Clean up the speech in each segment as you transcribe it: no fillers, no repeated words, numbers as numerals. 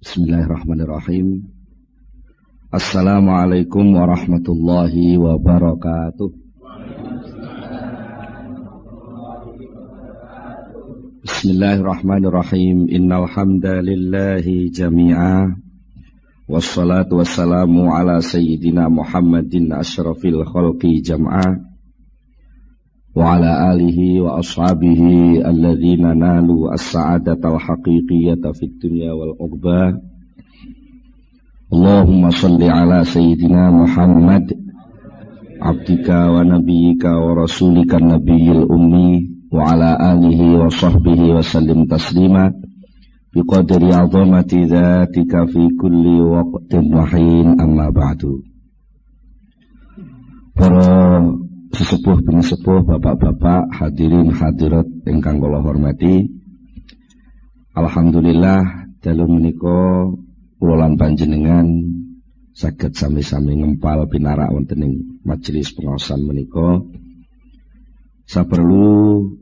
Bismillahirrahmanirrahim. Assalamualaikum warahmatullahi wabarakatuh. Bismillahirrahmanirrahim. Innal hamdalillahi jami'a wassalatu wassalamu ala sayyidina Muhammadin asyrafil khalqi jam'a wa ala alihi wa ashabihi alladhina nalu as-sa'adatal haqiqiyata fid dunya wal uqbah. Allahumma salli ala sayyidina Muhammad abdika wa nabiyyika wa rasulika nabiyil ummi wa ala alihi wa sahbihi wa sallim taslima biqadri azamati dhatika fi kulli waqtin wa hin, amma ba'du. Para sesepuh penesepuh, bapak-bapak, hadirin hadirat ingkang kula hormati, alhamdulillah dalu menika kula lan panjenengan saged sami-sami ngempal pinarak wonten ing majelis pengaosan menika. Saperlu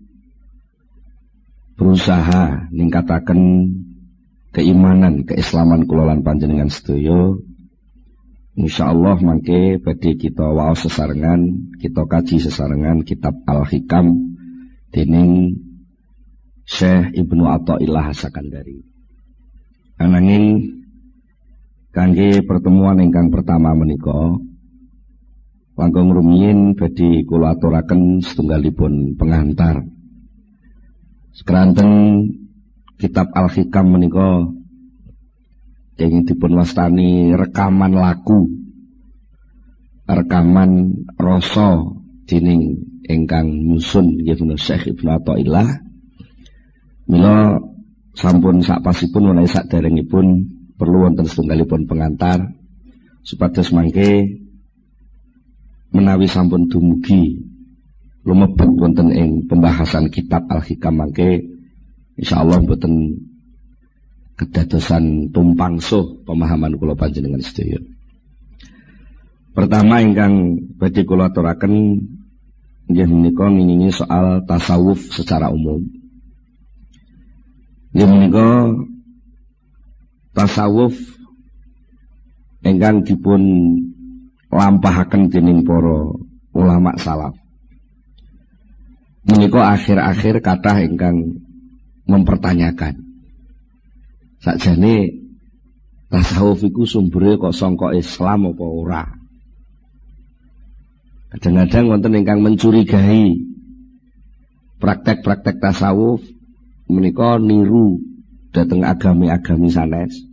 berusaha ningkataken keimanan, keislaman kula lan panjenengan sedaya. Insyaallah mangke badhe kita waos sesarengan, kita kaji sesarengan kitab Al-Hikam dening Syekh Ibnu Athaillah As-Sakandari. Ananging kangge pertemuan ingkang pertama menika langkung rumiyin badhe kula aturaken setunggalipun pengantar. Sekranten kitab Al-Hikam menika ingin dipun wastani rekaman laku, rekaman rasa dening ingkang nyusun nggih menika Syekh Ibnu Athaillah. Mila sampun sakpasipun menawi saderengipun perlu wonten setunggalipun pengantar supados mangke menawi sampun dumugi lumebet wonten ing pembahasan kitab Al-Hikam mangke insyaallah mboten kedadosan tumpang suh pemahaman kula panjenengan sedaya. Pertama ingkang badhe kula aturaken nggih menika ngingingi soal tasawuf secara umum. Nggih menika tasawuf ingkang dipun lampahaken dening para ulama salaf. Menika akhir-akhir kathah ingkang mempertanyakan sakjane tasawuf iku sumbere kok sangka Islam apa ora. Kadang-kadang wonten ingkang mencurigai praktek-praktek tasawuf menika niru dhateng agami-agami sanes.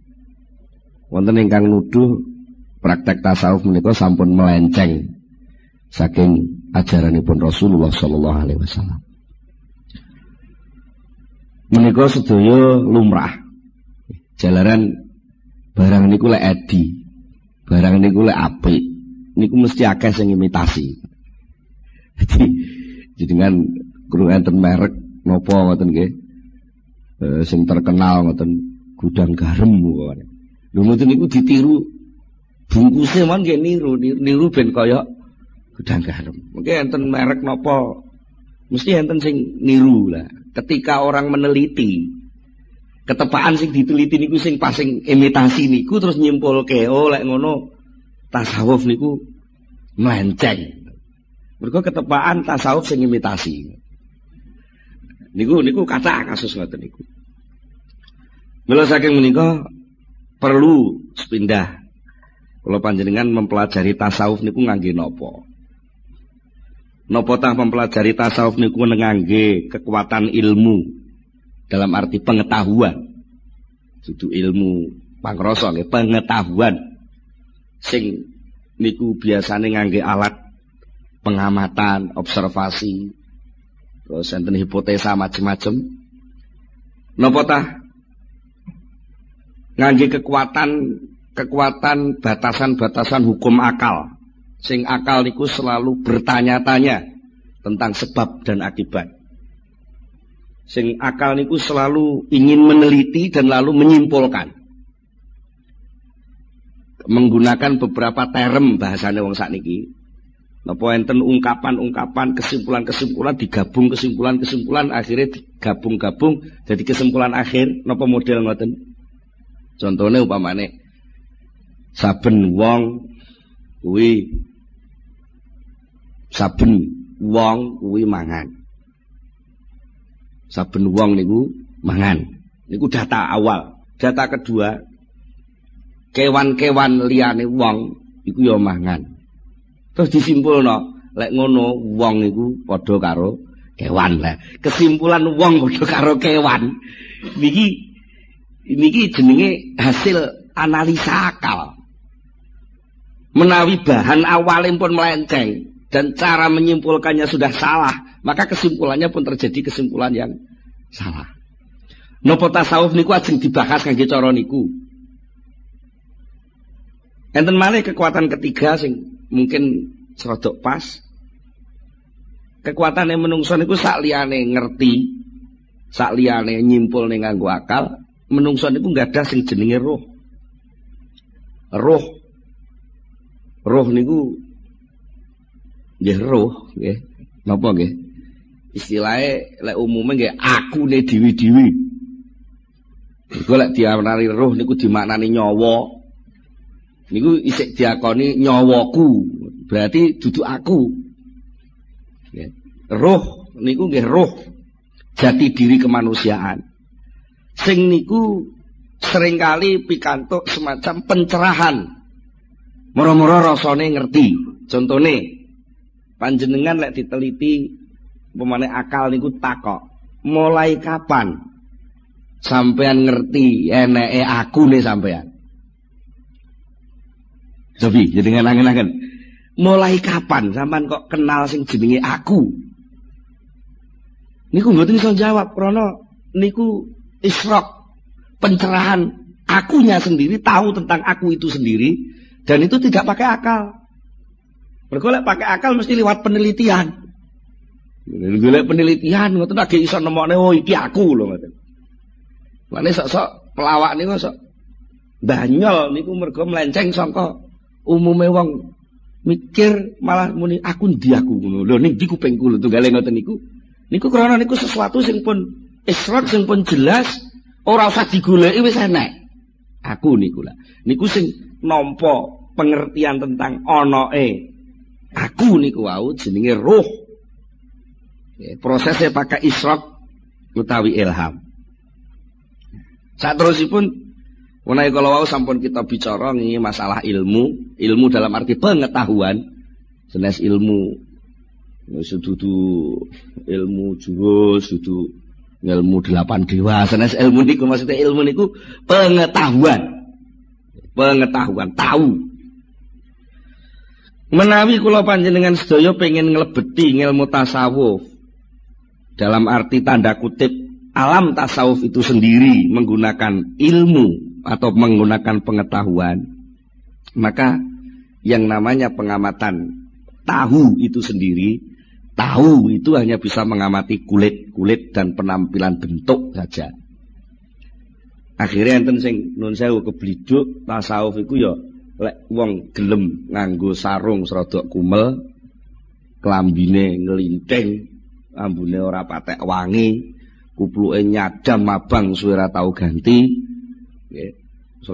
Wonten ingkang nuduh praktek tasawuf menika sampun melenceng saking ajaranipun Rasulullah sallallahu alaihi wasallam. Menika sedaya lumrah. Jalaran barang niku lek edi, barang niku lek apik, niku mesti akeh sing imitasi. Jadi dengan kru enten merek napa ngoten nggih. Sing terkenal ngoten gudang garam kok. Lho ngoten niku ditiru bungkuse mon nggih niru ben kaya gudang garam. Mungkin enten merek napa mesti enten sing niru lah. Ketika orang meneliti ketepaan sing diteliti niku sing pas sing imitasi niku terus nyimpulke oh lek ngono tasawuf niku melenceng. Mergo ketepaan tasawuf sing imitasi. Niku kata kasus ngoten niku. Mila saking menika perlu sepindah kula panjenengan mempelajari tasawuf niku ngangge napa? Napa tah mempelajari tasawuf niku ngangge kekuatan ilmu dalam arti pengetahuan, dudu ilmu pangrasa nggih, pengetahuan sing niku biasane ngangge alat pengamatan, observasi, terus enten hipotesa macem-macem. Napa tah ngangge kekuatan batasan-batasan hukum akal, sing akal niku selalu bertanya-tanya tentang sebab dan akibat. Sing akal niku selalu ingin meneliti dan lalu menyimpulkan. Menggunakan beberapa term bahasane wong sakniki. Napa enten ungkapan-ungkapan, kesimpulan-kesimpulan digabung kesimpulan-kesimpulan akhirnya digabung-gabung jadi kesimpulan akhir napa model ngoten. Contone upamane saben wong kuwi mangan. Saben wong niku mangan. Niku data awal. Data kedua, kewan-kewan liyane wong iku ya mangan. Terus disimpulno, lek ngono wong iku padha karo kewan lah. Kesimpulan wong padha karo kewan. Niki jenenge hasil analisa akal. Menawi bahan awalnya pun melenceng dan cara menyimpulkannya sudah salah, maka kesimpulannya pun terjadi kesimpulan yang salah. Napa tasawuf niku ajeng dibahas kangge cara niku. Enten malih kekuatan ketiga sing mungkin serodok pas. Kekuatane menungso niku sak liyane ngerti, sak liyane nyimpul ning nganggo akal, menungso niku gadah sing jenenge roh. Roh niku nggih roh nggih. Napa nggih? Istilahe lek umume nggih akune dhewe-dhewe. Iku lek diarani roh niku dimaknani nyawa. Niku isih diakoni nyawaku. Berarti dudu aku. Nggih. Roh niku nggih roh. Jati diri kemanusiaan. Sing niku seringkali pikantuk semacam pencerahan. Moro-moro rasane ngerti. Contone panjenengan lek diteliti pemane akal niku takok, mulai kapan sampean ngerti eneke akune sampean? Sobi, jadi ngangen-ngangen. Mulai kapan sampean kok kenal sing jenenge aku? Niku mboten iso jawab krana niku isyraq, pencerahan akunya sendiri, tahu tentang aku itu sendiri. Dan itu tidak pakai akal. Mergo lek pakai akal mesti lewat penelitian. Golek penelitian ngoten lagi iso nemokne oh iki aku lho ngoten. Mane sok-sok pelawak niku sok banyol niku mergo melenceng saka umume wong mikir malah muni aku ndi aku ngono. Lho ning ndi kupingku lho tunggale ngoten niku. Niku krana niku sesuatu sing pun isyraq sing pun jelas ora usah digoleki wis enek. Aku niku lah. Niku sing nampa pengertian tentang onoe aku niku wau jenenge roh. Prosesnya pakai isyraq utawi ilham. Saterusipun menawi kala wau sampun kita bicara nggih masalah ilmu dalam arti pengetahuan. Senes ilmu sedudu ilmu jurus, dudu ilmu 8 dewa. Senes ilmu niku maksudnya ilmu niku pengetahuan. Pengetahuan, tahu. Menawi kula panjenengan sedaya pengen nglebeti ilmu tasawuf dalam arti tanda kutip alam tasawuf itu sendiri menggunakan ilmu atau menggunakan pengetahuan, maka yang namanya pengamatan tahu itu sendiri, tahu itu hanya bisa mengamati kulit dan penampilan bentuk saja. Akhirnya enten sing nun sewu kebliduk tasawuf iku ya lek wong gelem nganggo sarung serodok kumel, klambine nglinting, ambune ora patek wangi, kupluke nyadam mabang suwe ora tau ganti. Nggih.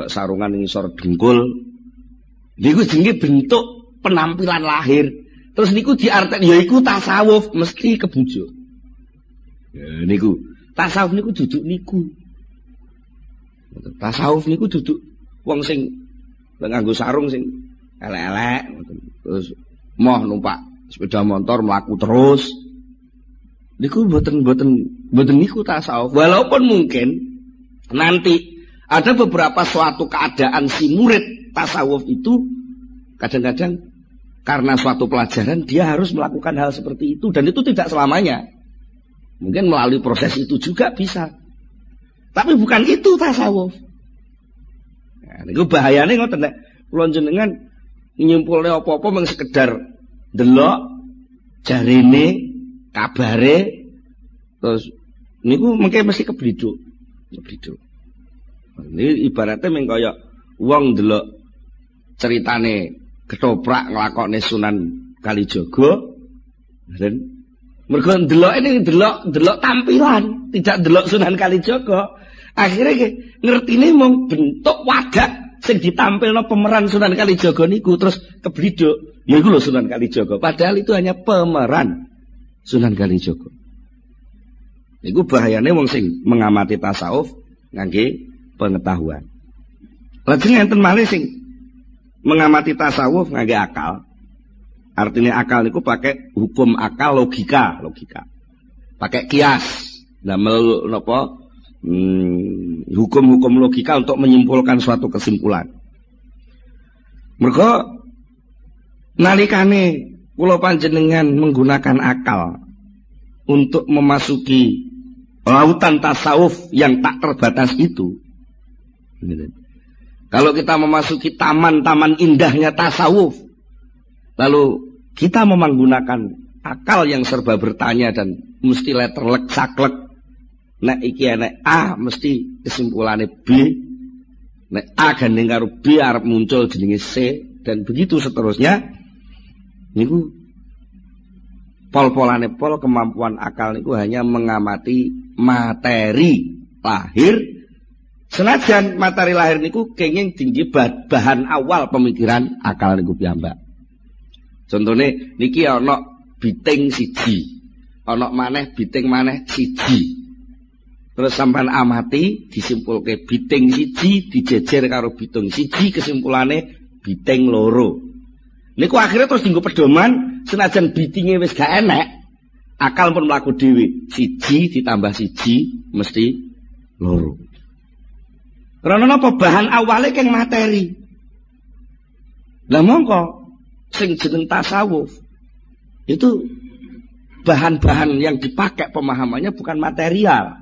Sarungan ngisor dengkul. Niku jenenge bentuk penampilan lahir. Terus niku diartekne ya iku tasawuf mesti kebujuk. Ya niku tasawuf niku duduk niku. Tasawuf niku duduk wong sing nganggo sarung sing elek-elek terus moh numpak sepeda motor mlaku terus. Niku mboten niku tasawuf. Walaupun mungkin nanti ada beberapa suatu keadaan si murid tasawuf itu kadang-kadang karena suatu pelajaran dia harus melakukan hal seperti itu, dan itu tidak selamanya. Mungkin melalui proses itu juga bisa. Tapi bukan itu tasawuf. Nah, niku bahayane ngoten nek kula jenengan nyimpulne apa-apa mung sekedar delok jarene kabare terus niku mengke mesti kebliduk. Ini ibaratnya mung kaya wong delok ceritane ketoprak nglakokne Sunan Kalijaga dan mergo ndelok ini delok tampilan, tidak delok Sunan Kalijaga. Akhirnya ngertine mung bentuk wadah sing ditampilno pemeran Sunan Kalijaga niku terus kebliduk. Ya iku lho Sunan Kalijaga. Padahal itu hanya pemeran Sunan Kalijaga. Iku bahayane wong sing mengamati tasawuf ngangge pengetahuan. Lajeng enten malih sing mengamati tasawuf ngangge akal. Artinya akal niku pakai hukum akal, logika. Pakai kias. Damel napa? Hukum-hukum logika untuk menyimpulkan suatu kesimpulan. Mergo nalikane kula panjenengan menggunakan akal untuk memasuki lautan tasawuf yang tak terbatas itu. Kalau kita memasuki taman-taman indahnya tasawuf, lalu kita menggunakan akal yang serba bertanya dan mesti letterlek saklek. Nek iki nek A mesti kesimpulannya B. Nek A gandeng karo B arep muncul jenenge C dan begitu seterusnya. Niku pol-polane pol kemampuan akal niku hanya mengamati materi lahir. Senajan materi lahir niku kenging tinggi bahan awal pemikiran akal niku piyambak. Contohnya niki ana biting siji, ana maneh biting maneh siji. Terus sampean amati disimpulke biting siji dijejer karo bitung siji kesimpulannya biting loro. Niku akhirnya terus dienggo pedoman senajan bitinge wis gak enek, akal pun mlaku dhewe. Siji ditambah siji mesti loro. Karena napa bahan awale keng materi. Lah mongko sing jeneng tasawuf itu bahan-bahan yang dipakai pemahamannya bukan material.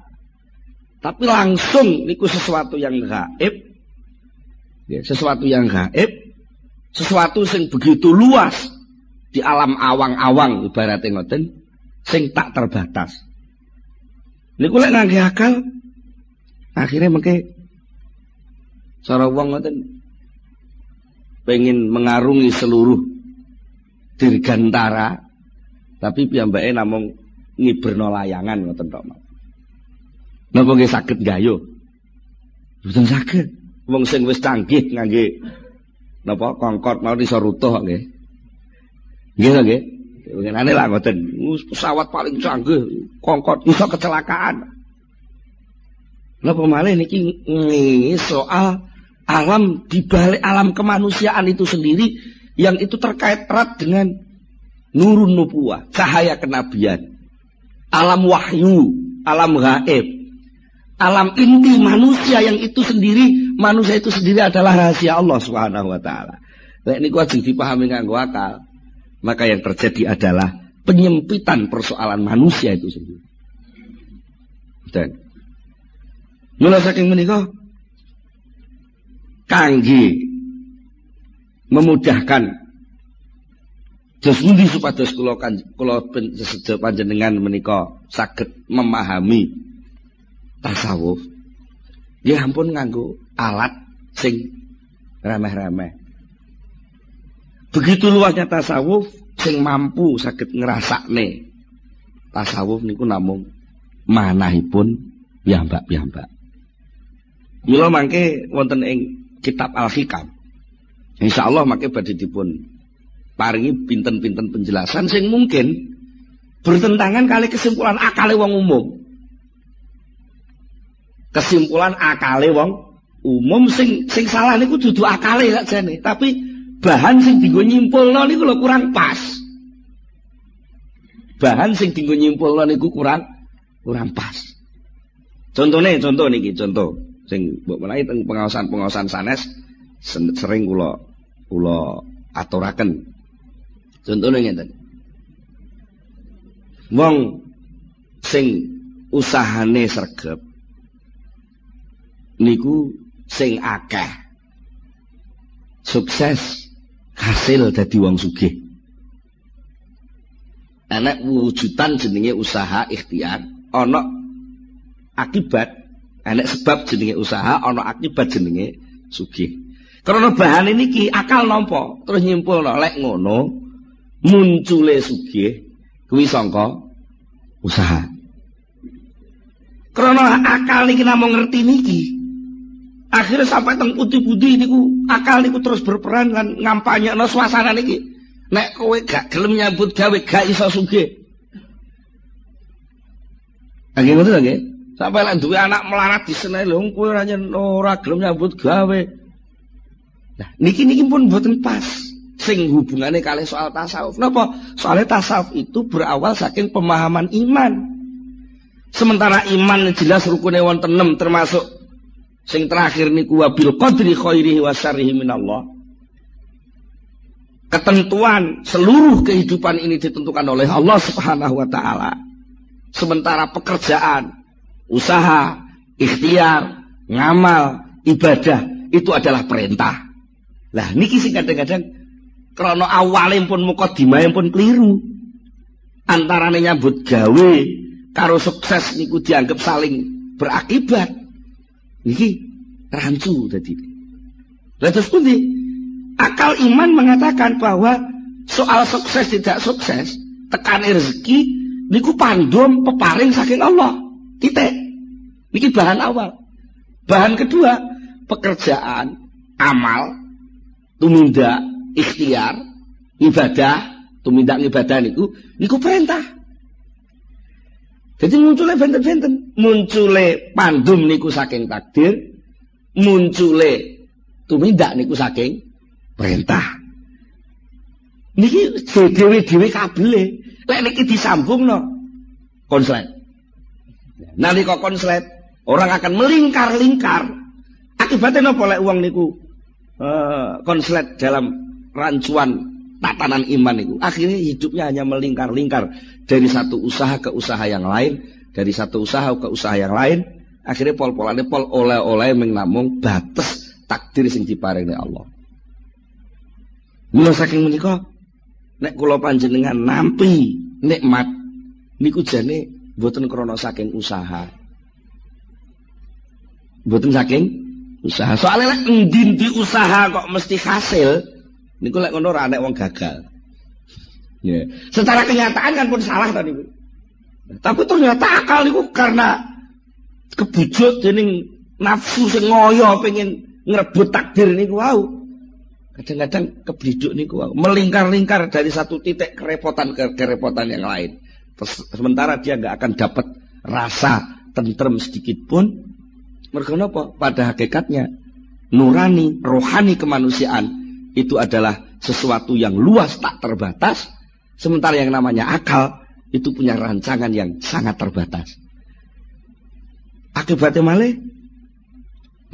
Tapi langsung niku sesuatu yang gaib. Ya, sesuatu yang gaib, sesuatu sing begitu luas di alam awang-awang ibaratnya ngoten, sing tak terbatas. Niku lek ngangge akal akhirnya mengke cara wong ngoten pengen mengarungi seluruh dirgantara tapi piyambake namung ngiberno layangan ngoten tok. Napa nggih saged gayo? Mboten saged. Wong sing wis canggih ngangge napa kongkot mau iso rutuh kok nggih. Nggih to nggih. Ngenane lah ngoten. Pesawat paling canggih kongkot iso kecelakaan. Napa malih niki soal alam di balik alam kemanusiaan itu sendiri yang itu terkait erat dengan nurun nubuwah, cahaya kenabian. Alam wahyu, alam gaib. Alam inti manusia yang itu sendiri, manusia itu sendiri adalah rahasia Allah Subhanahu wa taala. Nek niku ajeng dipahami nganggo akal, maka yang terjadi adalah penyempitan persoalan manusia itu sendiri. Dan mula saking menika kangge memudahkan dos pundi supados kula panjenengan menika saged memahami tasawuf. Ya ampun nganggo alat sing remeh-remeh. Begitu luasnya tasawuf sing mampu saged ngrasakne tasawuf niku namung manahipun piyambak-piyambak. Mila mangke wonten ing kitab Al-Hikam. Insyaallah mangke badhe dipun paringi pinten-pinten penjelasan sing mungkin bertentangan kali kesimpulan akale wong umum. Kesimpulan akale wong umum sing salah niku dudu akale sakjane, tapi bahan sing dienggo nyimpulno niku lho kurang pas. Bahan sing dienggo nyimpulno niku kurang pas. Contoh niki contoh sing mbok menawi teng pengaosan sanes sering kula aturaken. Contone ngeten. Wong sing usahane sregep niku sing akeh sukses hasil dadi wong sugih. Ana wujudan jenenge usaha ikhtiar, ana akibat, ana sebab jenenge usaha, ana akibat jenenge sugih. Karena bahan niki akal nampa terus nyimpulno lek ngono muncule sugih kuwi sangka usaha. Karena akal niki namung ngerti niki. Akhirnya sampai teng putih-putih niku akal niku terus berperan lan ngampanyekno suasana niki. Nek kowe gak gelem nyambut gawe gak iso sugih. Nggih ngoten nggih. Sampai lek duwe anak melarat diseneni lho kowe ora gelem nyambut gawe. Nah, niki pun mboten pas. Sing hubungannya kalih soal tasawuf. Napa? Soalnya tasawuf itu berawal saking pemahaman iman. Sementara iman jelas rukune wonten 6 termasuk sing terakhir niku wabil qadri khairihi wa syarrihi minallah. Ketentuan seluruh kehidupan ini ditentukan oleh Allah Subhanahu wa taala. Sementara pekerjaan, usaha, ikhtiar, ngamal, ibadah itu adalah perintah. Lah niki sing kadang-kadang krana awale pun mukadimah pun keliru. Antarane nyambut gawe karo sukses niku dianggap saling berakibat. Niki rancu dadi. Lah terus pundi? Akal iman mengatakan bahwa soal sukses tidak sukses, tekan rezeki niku pandum peparing saking Allah. Titik. Niki bahan awal. Bahan kedua, pekerjaan, amal, tumindak, ikhtiar, ibadah, tumindak ibadah niku perintah. Jadi munculnya benten-benten, munculnya pandum niku saking takdir, munculnya tumindak niku saking perintah. Niki dhewe-dhewe kabele, lek niki disambungno konslet. Nalika konslet, orang akan melingkar-lingkar. Akibatnya napa lek wong niku konslet dalam rancuan tatanan iman niku. Akhirnya hidupnya hanya melingkar-lingkar dari satu usaha ke usaha yang lain, dari satu usaha ke usaha yang lain. Akhirnya pol-polane pol oleh-oleh namung batas takdir sing diparingi Allah. Mula saking menika nek kula panjenengan nampi nikmat niku jane mboten krana saking usaha. Mboten saking usaha. Soalnya lek endi usaha kok mesti hasil, niku lek ngono ora nek wong gagal. Ya. Secara kenyataan kan pun salah tadi. Tapi ternyata akal niku karena kebujuk dening nafsu sing ngoyo pengen ngrebut takdir niku wau. Kadang-kadang kebliduk niku wau, melingkar-lingkar dari satu titik kerepotan ke kerepotan yang lain. Sementara dia nggak akan dapat rasa tentrem sedikit pun. Mergo napa? Pada hakikatnya nurani, rohani kemanusiaan itu adalah sesuatu yang luas tak terbatas. Sementara yang namanya akal itu punya rancangan yang sangat terbatas. Akibatnya malih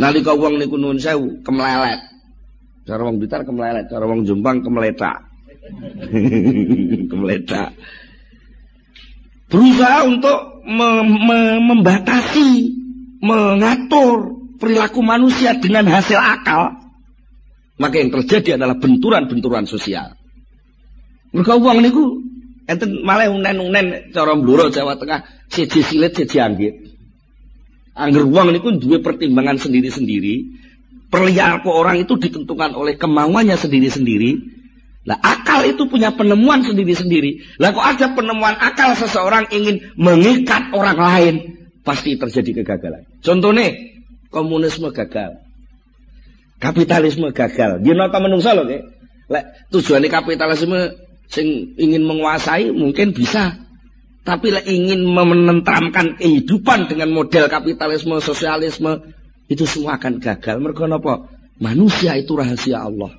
nalika wong niku nuwun sewu kemlelet. Cara wong Blitar kemlelet, cara wong Jombang kemeletak. Kemeletak. Berusaha untuk membatasi, mengatur perilaku manusia dengan hasil akal. Maka yang terjadi adalah benturan-benturan sosial. Mergo wong niku enten malah unen-unen cara Blora Jawa Tengah siji silit siji anggit. Angger wong niku duwe pertimbangan sendiri-sendiri. Perilaku orang itu ditentukan oleh kemauannya sendiri-sendiri. Nah, akal itu punya penemuan sendiri-sendiri. Lah kok ada penemuan akal seseorang ingin mengikat orang lain, pasti terjadi kegagalan. Contohnya komunisme gagal. Kapitalisme gagal. Dia nota menungso lho, nggih. Lek tujuane kapitalisme sing ingin menguasai mungkin bisa. Tapi lek ingin menentramkan kehidupan dengan model kapitalisme, sosialisme, itu semua akan gagal. Mergo napa? Manusia itu rahasia Allah.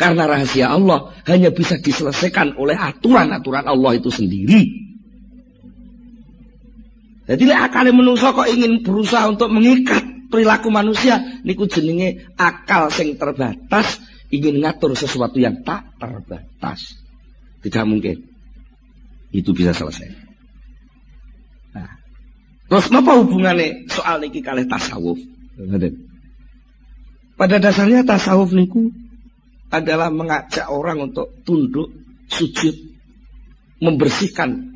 Karena rahasia Allah hanya bisa diselesaikan oleh aturan-aturan Allah itu sendiri. Jadi lek akale menungso kok ingin berusaha untuk mengikat perilaku manusia, niku jenenge akal sing terbatas ingin ngatur sesuatu yang tak terbatas. Tidak mungkin itu bisa selesai. Nah, terus apa hubungannya soal niki kalih tasawuf? Pada dasarnya tasawuf niku adalah mengajak orang untuk tunduk, sujud, membersihkan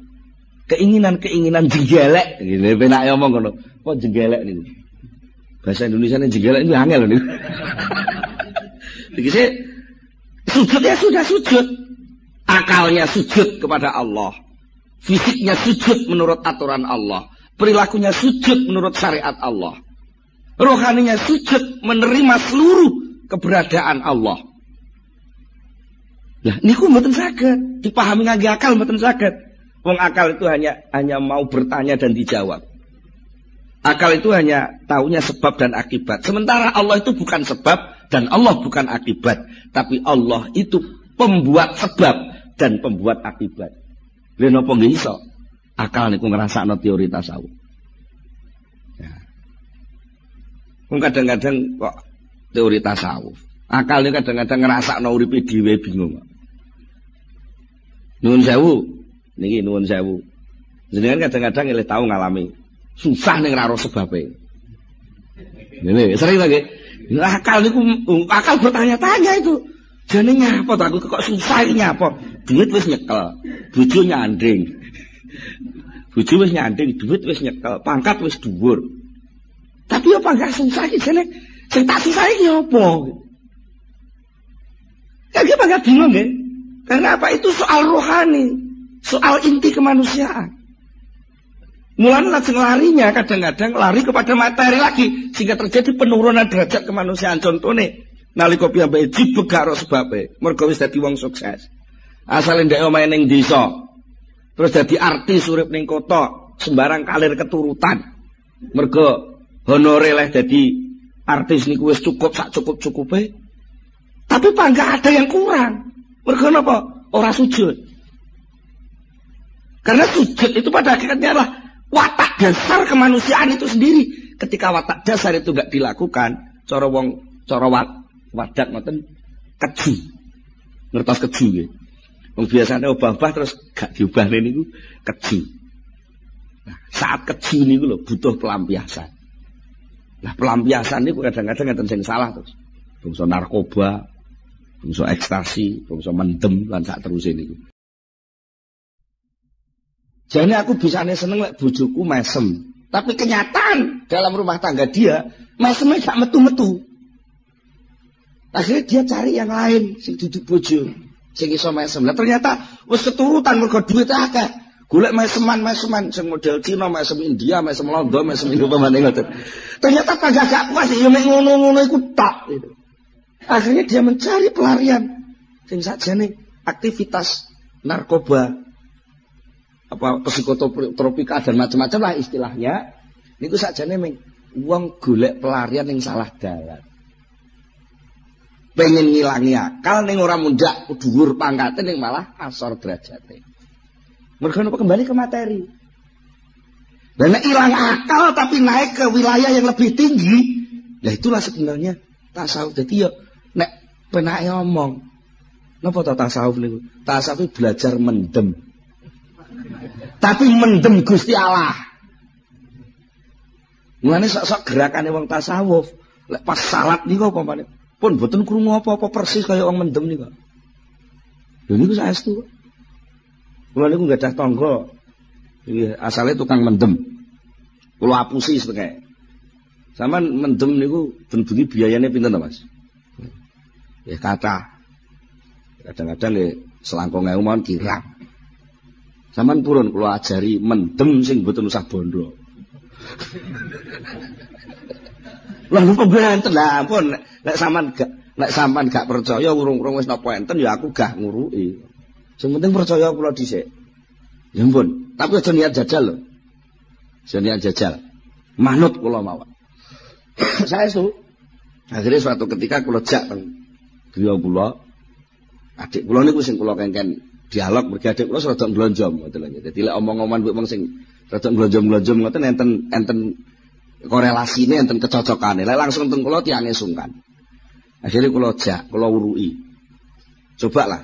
keinginan-keinginan jenggelek. Gitu, penak ngomong ngono. Kok jenggelek niku? Bahasa Indonesia ini jenggelek ini angel niku. Begitu sujud ya sudah sujud. Akalnya sujud kepada Allah. Fisiknya sujud menurut aturan Allah. perilakunya sujud menurut syariat Allah. Rohaninya sujud menerima seluruh keberadaan Allah. Lah niku mboten saged dipahami ngangge akal, mboten saged. Wong akal itu hanya mau bertanya dan dijawab. Akal itu hanya taunya sebab dan akibat. Sementara Allah itu bukan sebab dan Allah bukan akibat, tapi Allah itu pembuat sebab dan pembuat akibat. Lha napa nggih iso? Akal niku ngrasakno teori tasawuf. Kadang-kadang kok teori tasawuf. Akal ini kadang-kadang ngerasakno uripe dhewe bingung. Nuwun sewu, niki nuwun sewu. Jenengan kadang-kadang ngelih tau ngalami susah ning ora sebabe. Ngene, sering lagi. Akal niku akal bertanya-tanya itu. Jane nyapa to aku kok susah iki nyapa? Duit wis nyekel, bojo nyanding. Bojo wis nyanding, duit wis nyekel, pangkat wis dhuwur. Tapi apa gak susah iki jane sing tak susah iki apa? Kaki agak bingung nggih. Karena apa? Itu soal rohani, soal inti kemanusiaan. Mulane lajeng larinya kadang-kadang lari kepada materi lagi sehingga terjadi penurunan derajat kemanusiaan. Contone nalika piyambake jibeg karo sebabe, mergo wis dadi wong sukses. Asale ndek omahe ning desa, terus dadi artis urip ning kota, sembarang kalir keturutan. Mergo honore leh dadi artis niku wis cukup sak cukup-cukupe. Tapi apa enggak ada yang kurang? Mergo napa? Ora sujud. Karena sujud itu pada hakikatnya adalah watak dasar kemanusiaan itu sendiri. Ketika watak dasar itu enggak dilakukan, cara wadak ngoten keju. Ngertos keju nggih. Wong biasane obah-obah terus gak diubahne niku keju. Nah, saat keju niku lho butuh pelampiasan. Nah, pelampiasan niku kadang-kadang enten sing salah terus. Bangsa narkoba, bangsa ekstasi, bangsa mendem lan sak teruse niku. Jane aku bisane seneng lek bojoku mesem, tapi kenyataan dalam rumah tangga dia mesemnya gak metu-metu. Akhirnya dia cari yang lain sing duduk bojo, sing iso mesem. Lah ternyata wis keturutan mergo duwite akeh. Golek meseman sing model Cina, mesem India, mesem Londo, mesem Indonesia ngoten. Ternyata kagak gak puas ya mek ngono-ngono iku tok gitu. Akhirnya dia mencari pelarian sing sakjane aktivitas narkoba, apa psikotropika dan macam-macam lah istilahnya. Niku sakjane meng wong golek pelarian ning salah dalan. Pengen ngilangi akal ning ora mundak dhuwur pangkate ning malah asor derajate. Mergo napa kembali ke materi. Dan nek ilang akal tapi naik ke wilayah yang lebih tinggi, ya itulah sebenarnya tasawuf. Dadi ya nek penake omong, napa to tasawuf niku? Tasawuf belajar mendem. Tapi mendem Gusti Allah. Mulane sok-sok gerakane wong tasawuf, lek pas salat niku apa meneh? Pun mboten krungu apa-apa persis kaya wong mendem niku. Lha niku saestu. Kula niku gadah tangga. Iki asale tukang mendem. Kula apusi setengah. Sampeyan mendem niku ben bengi biayane pinten to, Mas? Ya kathah. Kadang-kadang nggih selangkung ewu mawon kirang. Sampeyan purun kula ajari mendem sing mboten usah bondo. Lah napa enten lah ampun nek sampean gak percaya urung-urung wis napa enten ya aku gak nguruki. Sing penting percaya kula dhisik. Ya ampun, tapi aja niat jajal lho. Aja niat jajal. Manut kula mawon. Saestu. Akhirnya suatu ketika kula jak teng griya kula. Adik kula niku sing kula kengken dialog mergi adik kula rada glonjom ngoten lho. Dadi lek omong-omongan mbek wong sing rada glonjom-glonjom ngoten enten korelasine, enten kecocokane. Lek langsung teng kula tiange sungkan. Akhirnya kula jak, kula wuruki. Coba lah.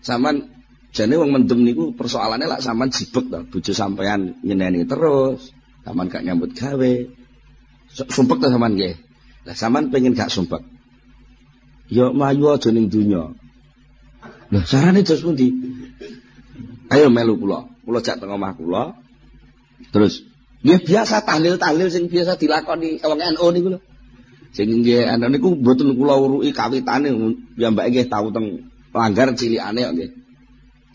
Sampean jane wong mendem niku persoalannya lak sampean jibek to, bojo sampean nyeneni terus, sampean gak nyambut gawe. Sumpek to sampean nggih. Lah sampean pengen gak sumpek. Ya mlayu aja ning donya. Lah sarane jos pundi? Ayo melu kula. Kula jak teng omah kula. Terus nggih biasa tahlil-tahlil sing biasa dilakoni wong NU niku lho. Sing nggih ana niku mboten kula uruki kawitane piyambake nggih tau teng langgar cilikane kok nggih.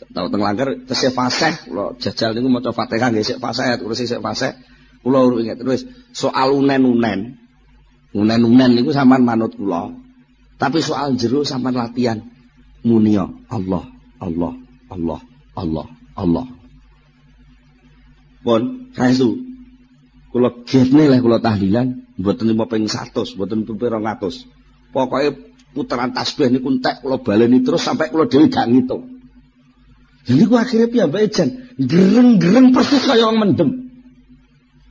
Tau teng langgar tesih fasih kula jajal niku maca Fatihah nggih sik fasih terus sik fasih. Kula urung inget terus soal unen-unen. Unen-unen niku sampean manut kula. Tapi soal jero sampean latihan muni Allah, Allah, Allah, Allah, Allah. Pun saestu kula gene leh kula tahlilan mboten ping 100, mboten ping 200. Pokoke puteran tasbih niku entek kula baleni terus sampai kula dhewe gak ngitung. Jadi ku akhirnya piyambake jan gereng-gereng persis kaya wong mendem.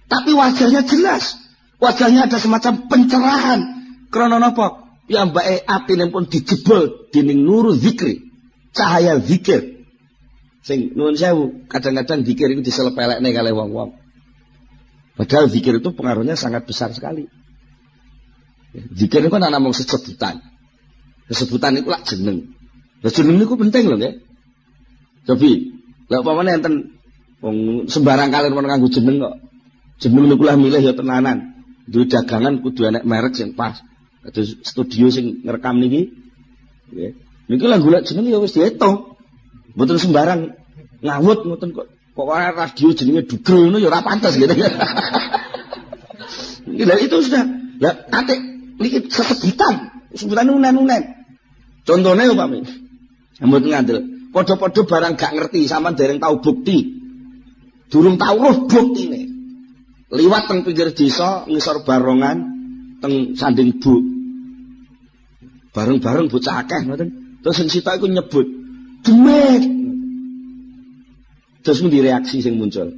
Tapi wajahnya jelas. Wajahnya ada semacam pencerahan. Karena napa? Piyambake atine pun dijebol dening nuru zikri. Cahaya zikir. Sing nuwun sewu, kadang-kadang zikir itu diselepelekne kalih wong-wong. Padahal zikir itu pengaruhnya sangat besar sekali. Zikir itu kan namung sesebutan. Sesebutan itu lak jeneng. Lah jeneng niku penting lho nggih. Tapi, lha upamane enten wong sembarang kalian men nganggo jeneng kok. Jeneng niku lah milih ya tenanan. Duwe dagangan kudu enek merek sing pas. Kados studio sing ngrekam niki. Nggih. Niki lah golek jeneng ya wis diitung. Mboten sembarang ngawut ngoten kok. Pokoke radio jenenge Dugel ngono ya ora pantes gitu. Lah itu sudah. Lah atik niki sesebutan. Sebutan unen-unen. Contone upami. Mboten ngandel. Podo-podo barang gak ngerti sampean dereng tau bukti. Durung tau roh buktine. Liwat teng pinggir desa ngisor barongan teng sanding bu. Bareng-bareng bocah akeh ngoten. Terus sing sitok iku nyebut, "Demet." Terus mung reaksi sing muncul.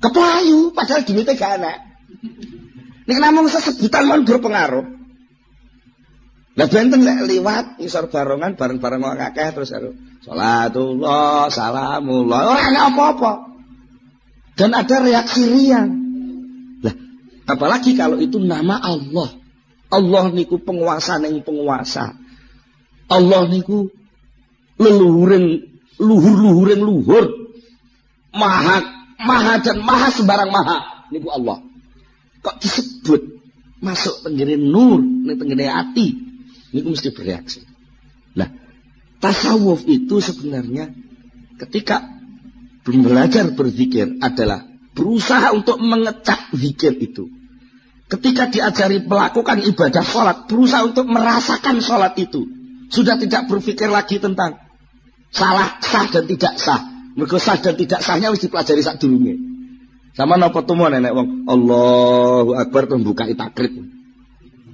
Keplayu padahal duwite gak enak. Nek namung sesebutan mon berpengaruh. Lah benten lek liwat ngisor barongan bareng-bareng wong akeh terus salatullah salamullah ora ana apa-apa. Dan ada reaksi riang. Lah apalagi kalau itu nama Allah. Allah niku penguasa ning penguasa. Allah niku leluhuring luhur-luhuring luhur. Maha dan maha sembarang maha niku Allah. Kok disebut masuk tenggene nur ning tenggene ati. Ini mesti bereaksi. Nah, tasawuf itu sebenarnya ketika belajar berzikir adalah berusaha untuk mengecap zikir itu. Ketika diajari melakukan ibadah sholat, berusaha untuk merasakan sholat itu. Sudah tidak berpikir lagi tentang salah, sah dan tidak sah. Mergo sah dan tidak sahnya harus dipelajari sak durunge. Sama napa tumo nenek wong Allahu Akbar tuh buka takrib.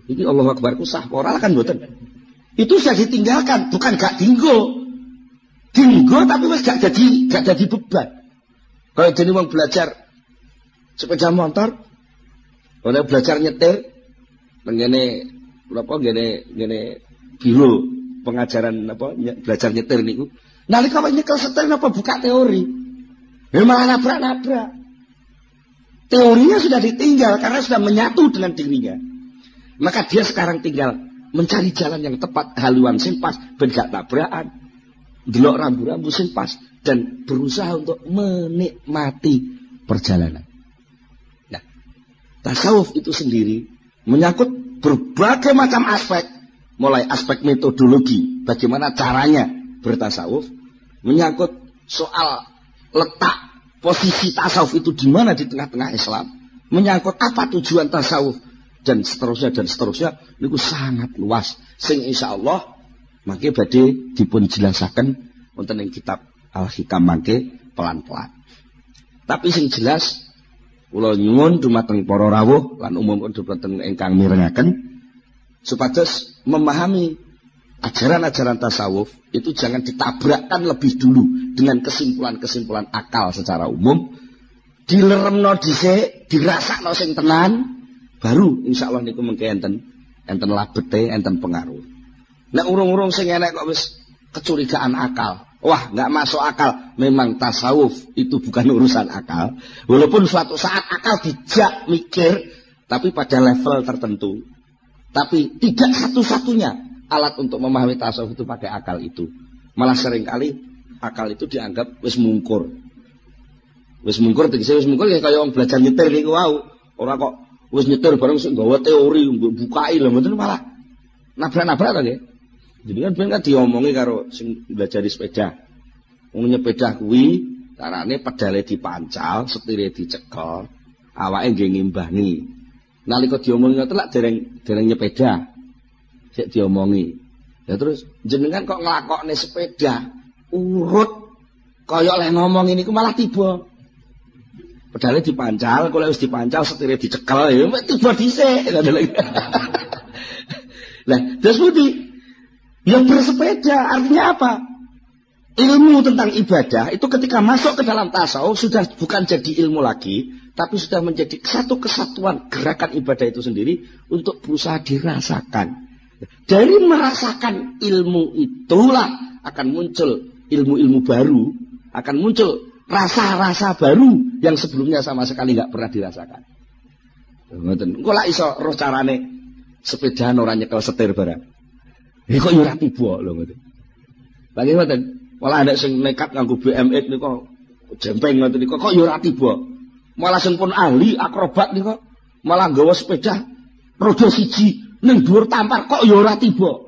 Ini Allahu Akbar ku sah ora kan mboten. Itu sudah ditinggalkan, bukan gak dinggo. Dinggo tapi wis gak jadi beban. Kalau jadi wong belajar sepeda motor, ora belajar nyetir ngene napa ngene biro pengajaran apa belajar nyetir niku. Nalika nyekel setir napa buka teori. Memang nabrak-nabrak. Teorinya sudah ditinggal karena sudah menyatu dengan dirinya. Maka dia sekarang tinggal mencari jalan yang tepat, haluan sing pas, ben gak tabrakan, delok rambu-rambu sing pas, dan berusaha untuk menikmati perjalanan. Nah, tasawuf itu sendiri menyangkut berbagai macam aspek, mulai aspek metodologi, bagaimana caranya bertasawuf, menyangkut soal letak posisi tasawuf itu di mana di tengah-tengah Islam, menyangkut apa tujuan tasawuf, dan seterusnya niku sangat luas sing insyaallah mangke badhe dipun jelasaken wonten ing kitab Al-Hikam mangke pelan-pelan. Tapi sing jelas kula nyuwun dumateng para rawuh lan umum dumateng ingkang mirengaken supados memahami ajaran-ajaran tasawuf itu jangan ditabrakkan lebih dulu dengan kesimpulan-kesimpulan akal secara umum, dileremno dhisik, dirasakno sing tenan. Baru insyaallah niku mengke enten labete, enten pengaruh. Nek urung-urung sing enek kok wis kecurigaan akal. Wah, enggak masuk akal. Memang tasawuf itu bukan urusan akal. Walaupun suatu saat akal dijak mikir, tapi pada level tertentu. Tapi tidak satu-satunya alat untuk memahami tasawuf itu pakai akal itu. Malah seringkali akal itu dianggap wis mungkur. Wis mungkur tegese wis mungkur ya kaya wong belajar nyetir niku wau. Ora kok wis nyetir bareng sing nggawa teori bukai lho mboten malah nabrak-nabrak to nggih. Jadi kan diomongi karo sing belajar sepeda. Wong nyepeda kuwi carane pedale dipancal, setire dicekel, awake nggih ngimbani. Nalika diomongi ngoten lak dereng nyepeda. Sik diomongi. Ya terus jenengan kok nglakokne sepeda urut kaya oleh ngomong ini ku malah tiba. Pedale dipancal, kalau wis dipancal setire dicekel ya tiba dhisik. Lah, terus pundi? Ya bersepeda, artinya apa? Ilmu tentang ibadah itu ketika masuk ke dalam tasawuf sudah bukan jadi ilmu lagi, tapi sudah menjadi satu kesatuan gerakan ibadah itu sendiri untuk berusaha dirasakan. Dari merasakan ilmu itulah akan muncul ilmu-ilmu baru, akan muncul rasa-rasa baru yang sebelumnya sama sekali nggak pernah dirasakan. Engko lak iso roh carane sepedaan ora nyekel setir barang. Kok yo ora tiba lho ngoten. Lagi ngoten, malah ada sing nekat nganggo BMX niku jempeng ngoten niku kok yo ora tiba. Malah sing pun ahli akrobat niku malah nggawa sepeda roda siji ning dhuwur tampar kok yo ora tiba.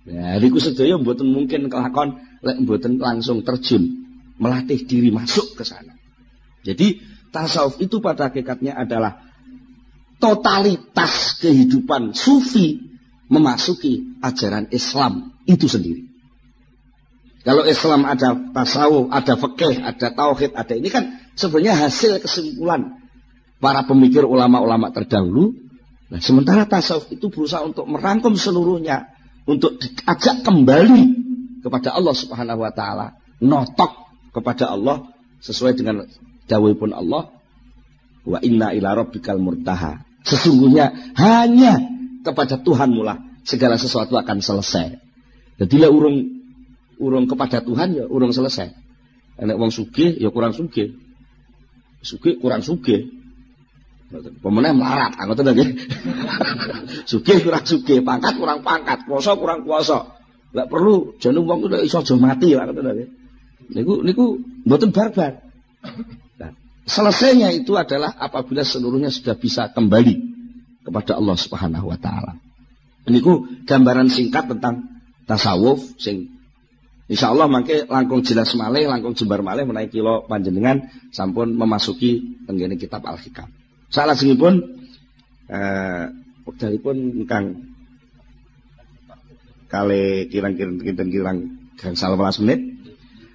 Ya niku sedaya mboten mungkin kelakon lek mboten langsung terjun melatih diri masuk ke sana. Jadi tasawuf itu pada hakikatnya adalah totalitas kehidupan sufi memasuki ajaran Islam itu sendiri. Kalau Islam ada tasawuf, ada fikih, ada tauhid, ada ini kan sebenarnya hasil kesimpulan para pemikir ulama-ulama terdahulu. Nah, sementara tasawuf itu berusaha untuk merangkum seluruhnya, untuk diajak kembali kepada Allah Subhanahu wa taala, notok kepada Allah sesuai dengan dawuhipun Allah, wa inna ila rabbikal murtaha. Sesungguhnya hanya kepada Tuhanmu lah segala sesuatu akan selesai. Jadi lah urung kepada Tuhan ya urung selesai. Nek wong sugih ya kurang sugih. Sugih kurang sugih. Pemenang melarat, ngoten nggih. Sugih kurang sugih, pangkat kurang pangkat, kuasa kurang kuasa. Lah perlu jane wong kuwi iso aja mati lah ngoten nggih. Niku mboten barbar. Nah, selesainya itu adalah apabila seluruhnya sudah bisa kembali kepada Allah Subhanahu wa taala. Niku gambaran singkat tentang tasawuf sing insyaallah mangke langkung jelas malih, langkung jembar malih menawi kula panjenengan sampun memasuki tenggene kitab Al-Hikam. Salajengipun wekdalipun ingkang kali kirang gangsal 11 menit.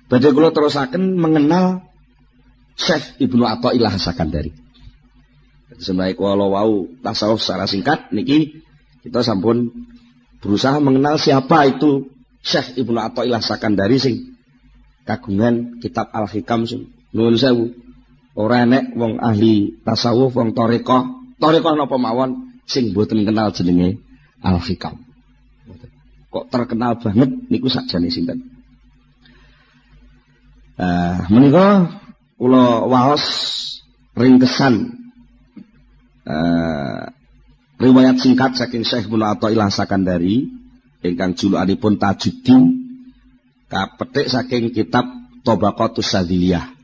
Badhe kula terusaken mengenal Syekh Ibnu Athaillah As-Sakandari. Sebenarnya kalau wau tasawuf secara singkat niki kita sampun berusaha mengenal siapa itu Syekh Ibnu Athaillah As-Sakandari sing kagungan kitab Al-Hikam sing nuwun sewu. Ora enek wong ahli tasawuf wong thariqah napa mawon sing mboten kenal jenenge Al-Hikam. Kok terkenal banget niku sakjane sinten. Menika kula waos ringkesan riwayat singkat saking Syekh Ibnu Athaillah As-Sakandari ingkang julukanipun Tajuddin kapetik saking kitab Tabaqatus Sadziliyah.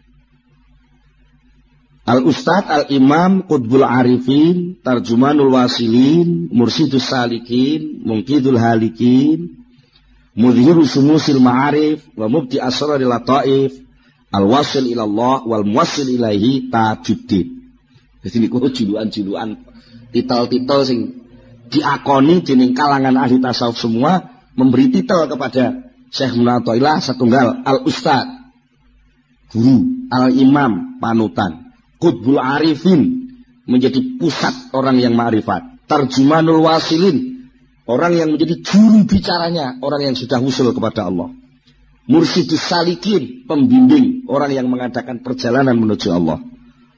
Al-Ustadz Al-Imam Qutbul Arifin Tarjumanul Wasilin Mursidus Salikin Mungkidul Halikin Mudhiru Sumusil Ma'arif wa Mubdi Asraril Lataif Al-Wasil ilallah wal Muwassil ilaihi Tajuddin. Jadi niku julukan-julukan titel-titel sing diakoni dening kalangan ahli tasawuf semua memberi titel kepada Syekh Ibnu Athaillah satunggal Al-Ustadz guru, Al-Imam panutan, Qutbul Arifin menjadi pusat orang yang ma'rifat, Tarjumanul Wasilin orang yang menjadi juru bicaranya orang yang sudah usul kepada Allah, Mursidus Salikin pembimbing orang yang mengadakan perjalanan menuju Allah,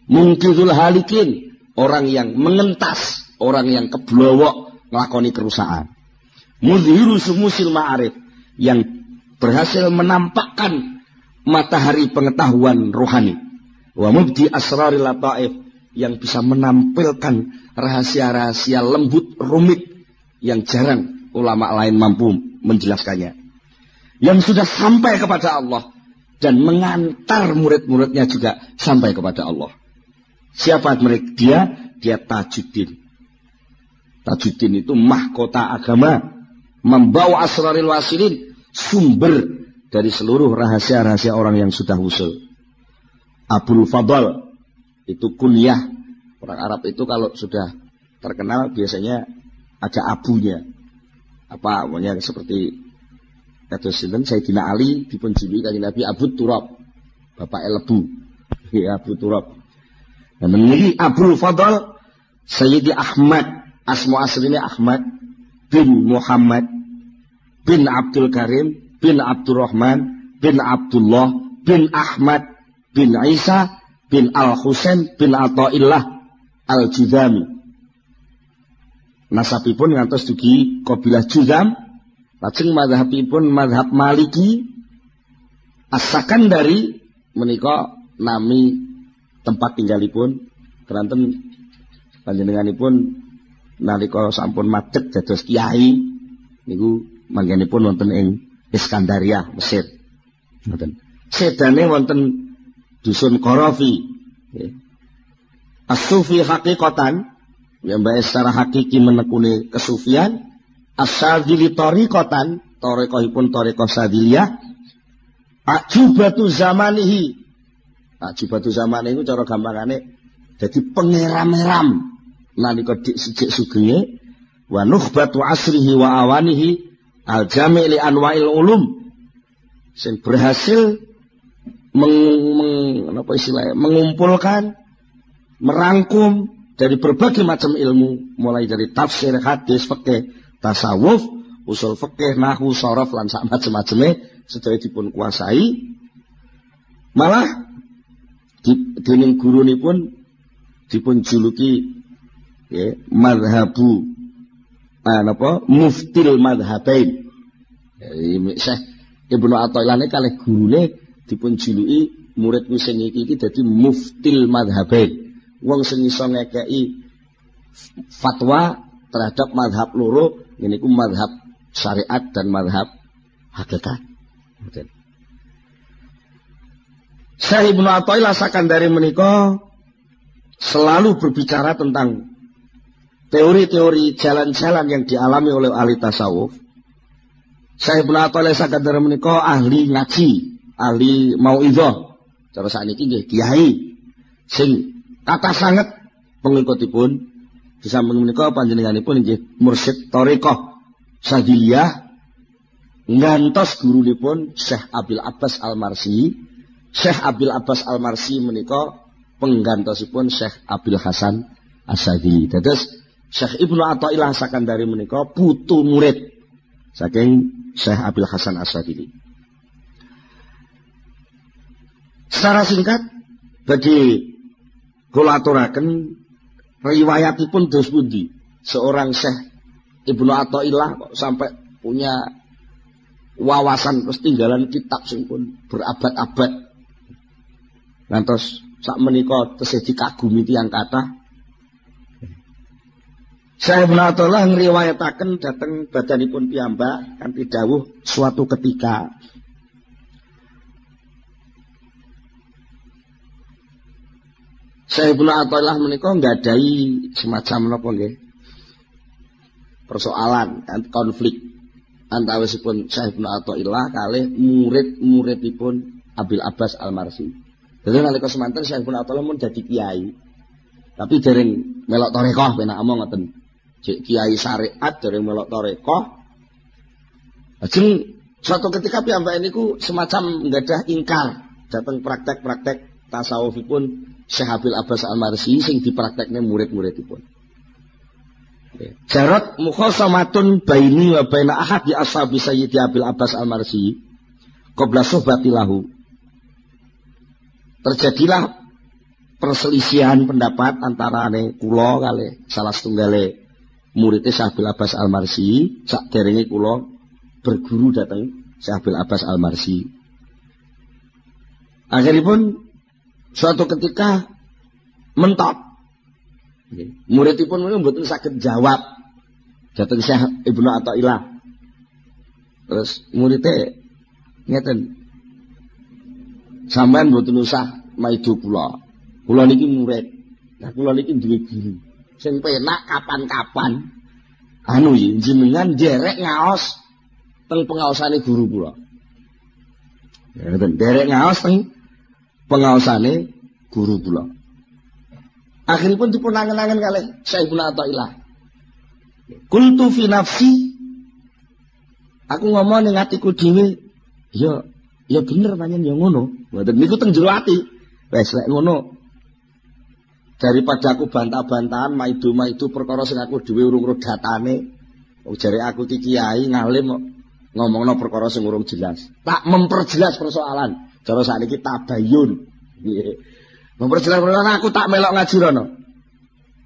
Mungkidul Halikin orang yang mengentas orang yang keblowok ngelakoni kerusakan, Mudhiru Sumusil Ma'arif yang berhasil menampakkan matahari pengetahuan rohani, wa Mubdi Asraril Lataif yang bisa menampilkan rahasia-rahasia lembut rumit yang jarang ulama lain mampu menjelaskannya, yang sudah sampai kepada Allah dan mengantar murid-muridnya juga sampai kepada Allah. Siapa mereka? Dia Tajuddin. Tajuddin itu mahkota agama, membawa asraril wasilin, sumber dari seluruh rahasia-rahasia orang yang sudah usul. Abul Fadl itu kunyah. Orang Arab itu kalau sudah terkenal biasanya ada abunya. Apa namanya, seperti kata Sayyidina Ali dipunjuluki kanjeng Nabi Abu Turab, bapak Lebu. Ya, Abu Turab. Dan ini Abul Fadl Sayyidi Ahmad, asma aslinya Ahmad bin Muhammad bin Abdul Karim bin Abdurrahman bin Abdullah bin Ahmad bin Isa bin Al-Husain bin Athaillah Al-Juzami. Nasabipun ngantos dugi kabilah Juzam, lajeng mazhabipun mazhab Maliki. As-Sakandari menika nami tempat tinggalipun, keranten panjenenganipun nalika sampun madhep dados kiai niku manggenipun wonten ing Iskandaria, Mesir. Ngoten. Sedane wonten dusun Qarafi. As-sufi haqiqatan, yang baik secara hakiki menekuni kesufian. As-sadili tariqatan, tariqahipun tariqah sadiliyah. Ajubatu zamanihi. Ajubatu zamanihi itu cara gampangane dadi pengeram-eram nalika dik sijik sugenge. Wa nukhbatu asrihi wa awanihi al-jami' li anwa'il ulum, sing berhasil mengumpulkan, merangkum dari berbagai macam ilmu, mulai dari tafsir, hadis, fikih, tasawuf, usul fikih, nahwu, sharaf lan sak macam-macame sedaya dipun kuasai. Malah dening gurunipun dipun juluki ya, madhabu muftil madhabain. Syekh Ibnu Athaillah kalih gurune dipun juluki murid sing iki dadi muftil madhabain. Wong sing iso ngekeki fatwa terhadap madhab loro, niku madhab syariat dan madhab hakikat. Syekh Ibnu Athaillah Sakandari menika selalu berbicara tentang teori-teori jalan-jalan yang dialami oleh ahli tasawuf. Syekh Ibnu Athaillah Sakandari menika ahli ngaji, ahli mauidhah. Cara sakniki nggih kiai sing kata sangat pengikutipun di samping menika panjenenganipun nggih mursyid thariqah Sadiliyah ngantos gurunipun Syekh Abil Abbas Al-Marsi. Syekh Abil Abbas Al-Marsi menika penggantosipun Syekh Abil Hasan As-Sadili. Dados Syekh Ibnu Athaillah Sakandari menika putu murid saking Syekh Abil Hasan As-Sadili. Secara singkat bagi kula aturaken riwayatipun dos pundi seorang Syekh Ibnu Athaillah kok sampai punya wawasan terus tinggalan kitab sing pun berabad-abad. Ngantos sak menika tesih dikagumi tiyang kathah. Syekh Ibnu Athaillah ngriwayataken dhateng badanipun piyambak kanthi dawuh suatu ketika Syekh Ibnu Athaillah menika nggadahi semacam napa nggih persoalan konflik antawisipun Syekh Ibnu Athaillah kalih murid-muridipun Abil Abbas Al-Marsi. Dadi nalika semanten Syekh Ibnu Athaillah mun dadi kiai, tapi dereng melok thariqah penak omong ngoten. Jek kiai syariat dereng melok thariqah. Lajeng suatu ketika piyambake niku semacam nggadah ingkar dhateng praktek-praktek tasawufipun Syekh Abil Abbas Al-Marsi sing dipraktekne murid-muridipun. Jarat mukhasamatun baini wa baina ahad di ashabi Sayyidi Abil Abbas Al-Marsi qabla suhbatilahu. Terjadilah perselisihan pendapat antara kula kalih salah setunggale murid Syekh Abil Abbas Al-Marsi saderenge kula berguru dhateng Syekh Abil Abbas Al-Marsi. Akhiripun suatu ketika mentok. Muridipun menika mboten saged jawab dhateng Syekh Ibnu Athaillah. Terus muridé ngeten, sampean mboten usah maido kula. Kula niki murid. Nah kula niki duwe guru. Sing penak kapan-kapan anu jenengan derek ngaos teng pengaosane guru kula. Ya ngoten, derek ngaos teng pengaosane guru kula. Akhiripun dipun angen-angen kalih Syekhul Athaillah. Qultu fi nafsi, aku ngomong ning atiku dhewe, ya bener pancen ya ngono. Ngoten niku teng jero ati. Wes lek ngono daripada aku bantah-bantahan maido-maido perkara sing aku dhewe urung ro datane. Jare aku ki kiai ngalim ngomongno perkara sing urung jelas. Tak memperjelas persoalan. Cara sakniki tabayun. Nggih. Memperjelas persoalan aku tak melok ngaji rono.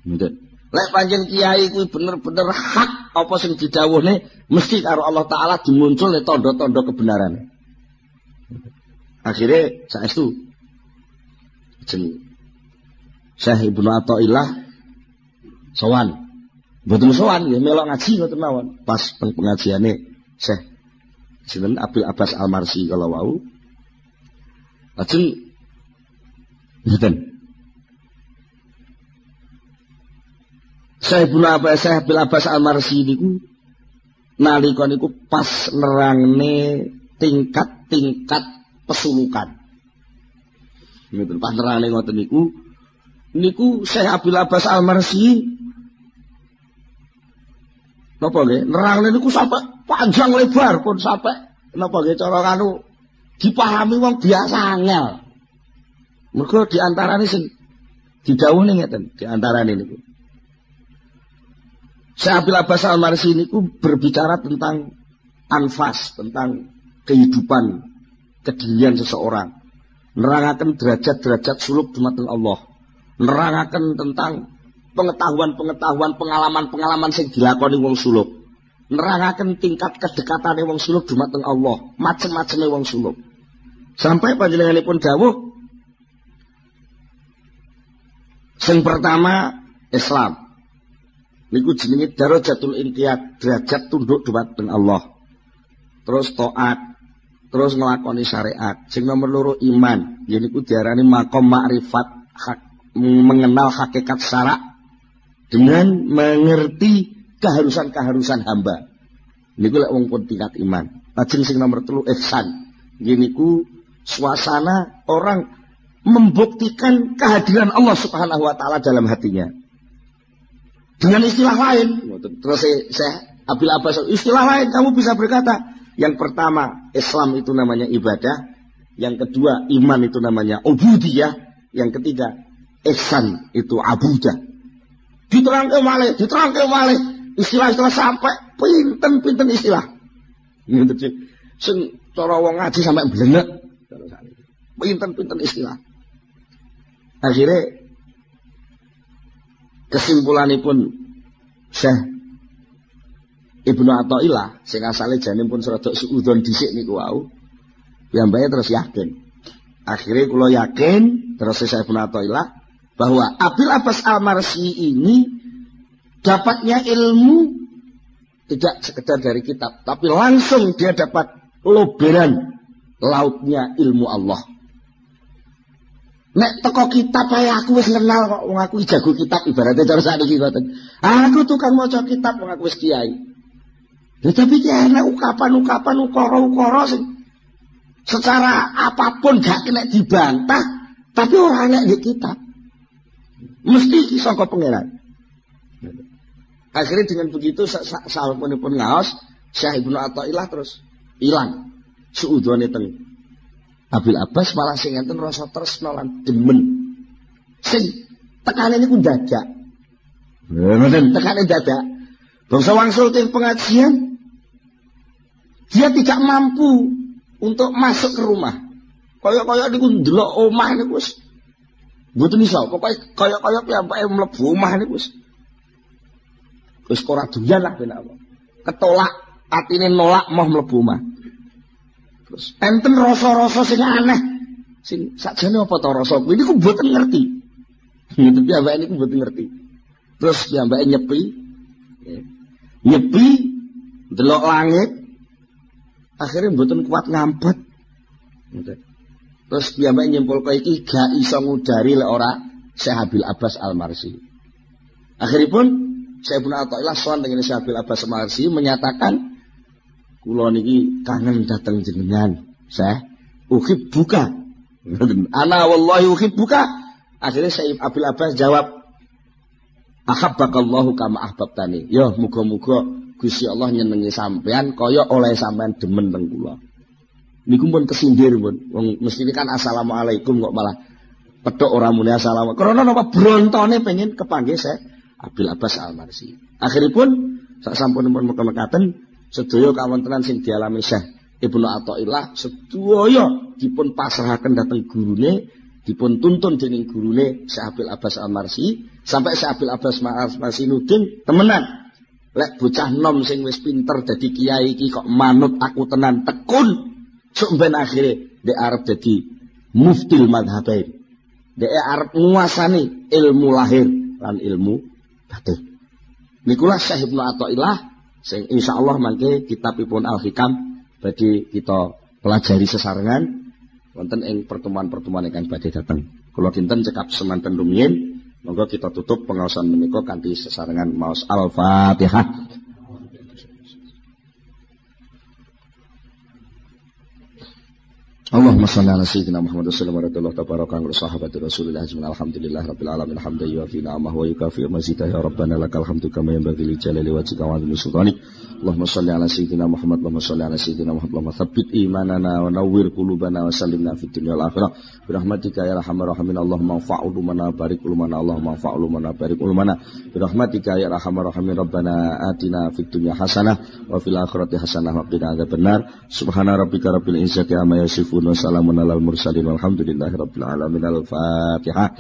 Ngoten. Lek pancen kiai kuwi bener-bener hak apa sing didhawuhne mesti karo Allah taala dimunculne tanda-tanda kebenaran. Akhire saestu jeneng Syekh Ibnu Athaillah sowan. Mboten sowan nggih melok ngaji ngoten mawon. Pas pengajiane Syekh jeneng Abil Abbas Al-Marsi kala wau. Lajeng ngoten. Syekh Abil Abbas Al-Marsi niku nalika niku pas nerangne tingkat-tingkat pesulukan. Ngoten pas nerangne ngoten niku Syekh Abil Abbas Al-Marsi napa nggih nerangne niku sampai panjang lebar pun sampai napa nggih cara kanu dipahami wong biasa angel. Mergo diantarane sing didhawuhne ngeten, diantarane niku. Syekh Abil Abbas Al-Marsi niku berbicara tentang anfas, tentang kehidupan, kedirian seseorang. Nerangaken derajat-derajat suluk dumateng Allah. Nerangaken tentang pengetahuan-pengetahuan, pengalaman-pengalaman sing dilakoni wong suluk. Nerangaken tingkat kedekatane wong suluk dumateng Allah, macem-maceme wong suluk. Sampai panjenenganipun dawuh sing pertama Islam. Niku jenenge darajatul inqiyad, derajat tunduk dumateng Allah. Terus taat, terus nglakoni syariat. Sing nomor loro iman, yaiku diarani maqam ma'rifat, mengenal hakikat syarak dengan mengerti keharusan-keharusan hamba. Niku lek wong pun tingkat iman. Lajeng sing nomor 3 ihsan. Niku suasana orang membuktikan kehadiran Allah Subhanahu wa taala dalam hatinya. Dengan istilah lain, terus saya Abil Abbas, istilah lain kamu bisa berkata, yang pertama Islam itu namanya ibadah, yang kedua iman itu namanya ubudiyah, yang ketiga ihsan itu abudah. Diterangke malih, istilah-istilah sampai pinten-pinten istilah. Sing cara wong ngaji sampai blenek. Pinten-pinten istilah. Akhirnya kesimpulanipun Syekh Ibnu Athaillah sing asale janipun serodok suudzon dhisik niku wau, piyambake terus yakin. Akhirnya kula yakin terus Syekh Ibnu Athaillah bahwa Abil Abbas Al-Marsi ini dapatnya ilmu tidak sekedar dari kitab, tapi langsung dia dapat loberan lautnya ilmu Allah. Nek teko kitab ae aku wis kenal kok wong aku jago kitab ibaratnya cara sakniki ngoten. Aku tukang maca kitab wong aku wis kiai. Ya tapi ki ana ukapan-ukapan ukara-ukara sing secara apapun gak kena dibantah, tapi ora ana di kitab. Mesti iki saka pangeran. Akhirnya dengan begitu sapunipun ngaos Syekh Ibnu Athaillah terus ilang suudzone teng Abil Abbas malah sing enten rasa tresna lan demen. Sing tekane niku dadak. Ngoten, tekane dadak. Bangsa wangsul teng pengajian dia tidak mampu untuk masuk ke rumah. Kaya-kaya niku ndelok omah niku wis mboten iso. Pokoke kaya-kaya piyambake mlebu omah niku wis ora doyan lah ben apa. Ketolak, atine nolak mau mlebu omah. Terus enten rasa-rasa sing aneh. Sing sakjane apa to rasa kuwi niku mboten ngerti. Gitu piyambake niku mboten ngerti. Terus piyambake nyepi. Nyepi delok langit. Akhirnya mboten kuat ngampet. Gitu. Terus piyambake nyimpulke iki gak iso ngudari lek ora Syekh Abil Abbas Al-Marsi. Akhiripun Syekh Ibnu Athaillah sowan dengan Syekh Abil Abbas Al-Marsi menyatakan kula niki kangen dateng jenengan. Syekh uhibbuka. Ana wallahi uhibbuka. Akhirnya Syekh Abil Abbas jawab, ahabbakallahu kama ahbabtani. Ya muga-muga Gusti Allah nyenengi sampean kaya oleh sampean demen teng kula. Niku pun kesindir pun. Wong mestine kan assalamualaikum kok malah pedhok ora muni assalamu. Karena napa brontone pengen kepanggih Syekh Abil Abbas Al-Marsi. Akhiripun sak sampunipun mekaten sedaya kawontenan sing dialami Syekh Ibnu Athaillah sedaya dipun pasrahaken dhateng gurune, dipun tuntun dening gurune Syekh Abil Abbas Al-Marsi sampai Syekh Abil Abbas Al-Marsi nuding temenan. Lek bocah nom sing wis pinter dadi kiai iki kok manut aku tenan tekun. Sok ben akhire dhek arep dadi muftil madhabain. Dhek arep nguasani ilmu lahir lan ilmu batin. Nikulah Syekh Ibnu Athaillah sing insyaallah mangke kitabipun Al-Hikam badhe kita pelajari sesarengan wonten ing pertemuan-pertemuan ingkang badhe dateng. Kula dinten cekap semanten rumiyin. Monggo kita tutup pengaosan menika kanthi sesarengan maos Al-Fatihah. Allahumma shalli ala sayyidina Muhammad sallallahu alaihi wa sallam wa sahabati Rasulillah ajma'in alhamdulillah rabbil alamin hamdan yuwafi ni'amahu wa yukafi mazidah ya rabbana lakal hamdu kama yanbaghi li jalali wajhika wa 'azimi sultanik. Allahumma shalli ala sayyidina Muhammad Allahumma shalli ala sayyidina Muhammad Allahumma tsabbit imanana wa nawwir qulubana wa sallimna fid dunya wal akhirah bi rahmatika ya arhamar rahimin. Allahumma anfa'u lumana barik ulumana Allahumma anfa'u lumana barik ulumana bi rahmatika ya arhamar rahimin. Rabbana atina fid dunya hasanah wa fil akhirati hasanah wa qina adzabannar. Subhana rabbika rabbil izzati amma yasifun. Wassalamun alal mursalin walhamdulillahi rabbil alamin. Al-Fatihah.